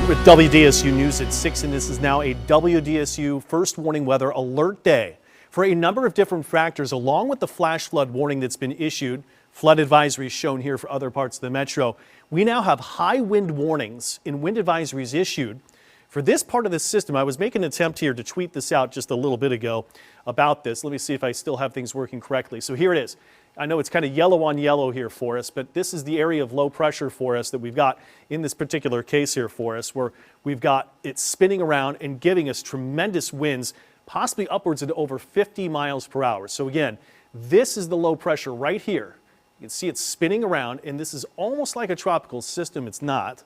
With WDSU News at 6, and this is now a WDSU first warning weather alert day for a number of different factors, along with the flash flood warning that's been issued. Flood advisories shown here for other parts of the metro. We now have high wind warnings and wind advisories issued for this part of the system. I was making an attempt here to tweet this out just a little bit ago about this. Let me see if I still have things working correctly. So here it is. I know it's kind of yellow on yellow here for us, but this is the area of low pressure for us that we've got in this particular case here for us, where we've got it spinning around and giving us tremendous winds, possibly upwards of over 50 miles per hour. So again, this is the low pressure right here. You can see it spinning around, and this is almost like a tropical system. It's not.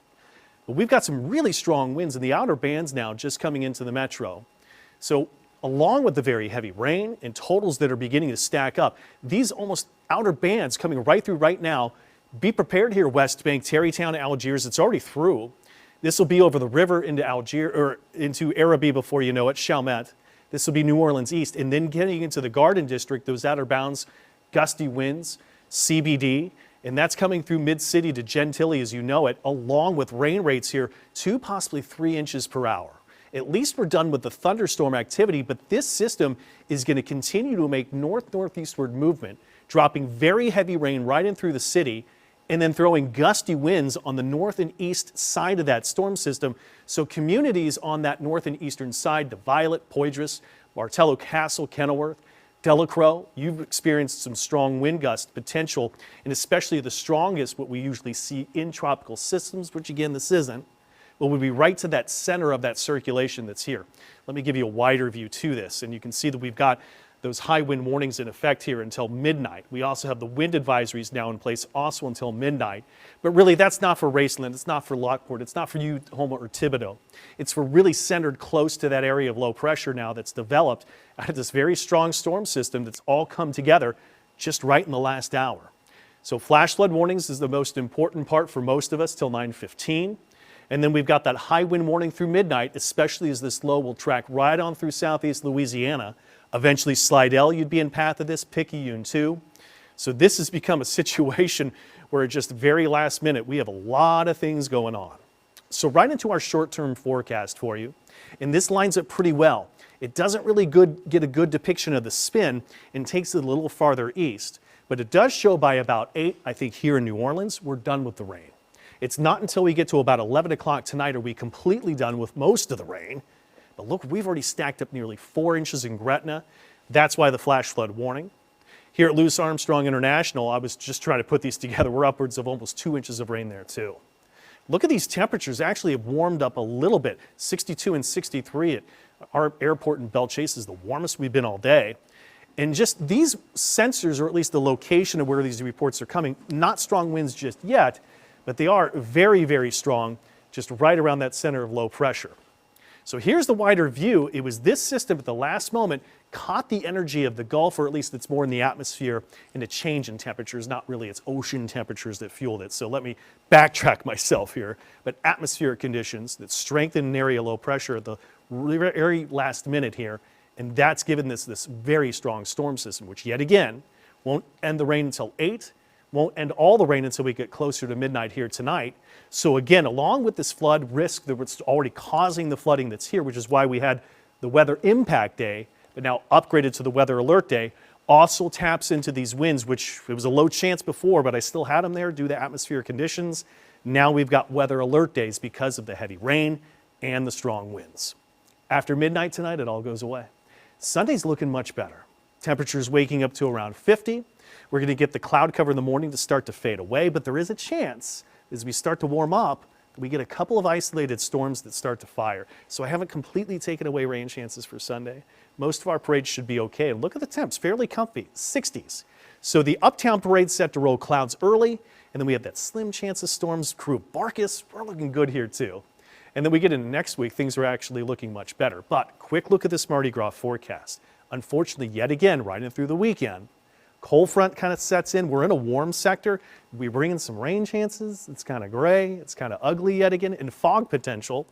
But we've got some really strong winds in the outer bands now just coming into the metro. So along with the very heavy rain and totals that are beginning to stack up, these almost outer bands coming right through right now. Be prepared here, West Bank, Tarrytown, Algiers. It's already through. This will be over the river into Algiers, or into Arabi before you know it, Chalmette. This will be New Orleans East, and then getting into the Garden District, those outer bounds, gusty winds, CBD, and that's coming through Mid-City to Gentilly as you know it, along with rain rates here 2, possibly 3 inches per hour. At least we're done with the thunderstorm activity, but this system is going to continue to make north-northeastward movement, dropping very heavy rain right in through the city, and then throwing gusty winds on the north and east side of that storm system. So communities on that north and eastern side, the Violet, Poydras, Martello Castle, Kenilworth, Delacroix, you've experienced some strong wind gust potential, and especially the strongest, what we usually see in tropical systems, which again, this isn't, but would be right to that center of that circulation that's here. Let me give you a wider view to this, and you can see that we've got those high wind warnings in effect here until midnight. We also have the wind advisories now in place also until midnight. But really, that's not for Raceland, it's not for Lockport, it's not for you, Houma or Thibodaux. It's for really centered close to that area of low pressure now that's developed out of this very strong storm system that's all come together just right in the last hour. So flash flood warnings is the most important part for most of us till 9:15. And then we've got that high wind warning through midnight, especially as this low will track right on through southeast Louisiana. Eventually Slidell, you'd be in path of this, Picayune too. So this has become a situation where just very last minute, we have a lot of things going on. So right into our short-term forecast for you, and this lines up pretty well. It doesn't really get a good depiction of the spin and takes it a little farther east, but it does show by about 8, I think here in New Orleans, we're done with the rain. It's not until we get to about 11 o'clock tonight are we completely done with most of the rain. But look, we've already stacked up nearly 4 inches in Gretna. That's why the flash flood warning. Here at Louis Armstrong International, I was just trying to put these together. We're upwards of almost 2 inches of rain there too. Look at these temperatures actually have warmed up a little bit. 62 and 63 at our airport in Belle Chasse is the warmest we've been all day. And just these sensors, or at least the location of where these reports are coming, not strong winds just yet, but they are very, very strong just right around that center of low pressure. So here's the wider view. It was this system at the last moment caught the energy of the Gulf, or at least it's more in the atmosphere, and a change in temperatures, not really its ocean temperatures that fueled it. So let me backtrack myself here. But atmospheric conditions that strengthen an area low pressure at the very last minute here, and that's given this very strong storm system, which yet again won't end the rain until 8. Won't end all the rain until we get closer to midnight here tonight. So again, along with this flood risk that was already causing the flooding that's here, which is why we had the weather impact day, but now upgraded to the weather alert day, also taps into these winds, which it was a low chance before, but I still had them there due to atmospheric conditions. Now we've got weather alert days because of the heavy rain and the strong winds. After midnight tonight, it all goes away. Sunday's looking much better. Temperatures waking up to around 50. We're going to get the cloud cover in the morning to start to fade away, but there is a chance as we start to warm up, we get a couple of isolated storms that start to fire. So I haven't completely taken away rain chances for Sunday. Most of our parades should be okay. And look at the temps, fairly comfy, 60s. So the uptown parade set to roll clouds early, and then we have that slim chance of storms. Crew of Barkus, we're looking good here too. And then we get into next week, things are actually looking much better. But quick look at this Mardi Gras forecast. Unfortunately, yet again, right in through the weekend, cold front kind of sets in. We're in a warm sector. We bring in some rain chances. It's kind of gray. It's kind of ugly yet again, and fog potential.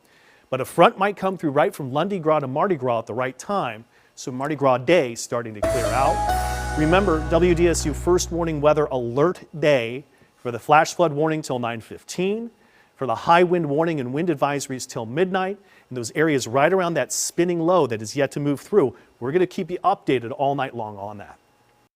But a front might come through right from Lundi Gras to Mardi Gras at the right time. So Mardi Gras day starting to clear out. Remember, WDSU first warning weather alert day for the flash flood warning till 9:15. for the high wind warning and wind advisories till midnight. In those areas right around that spinning low that is yet to move through, we're going to keep you updated all night long on that.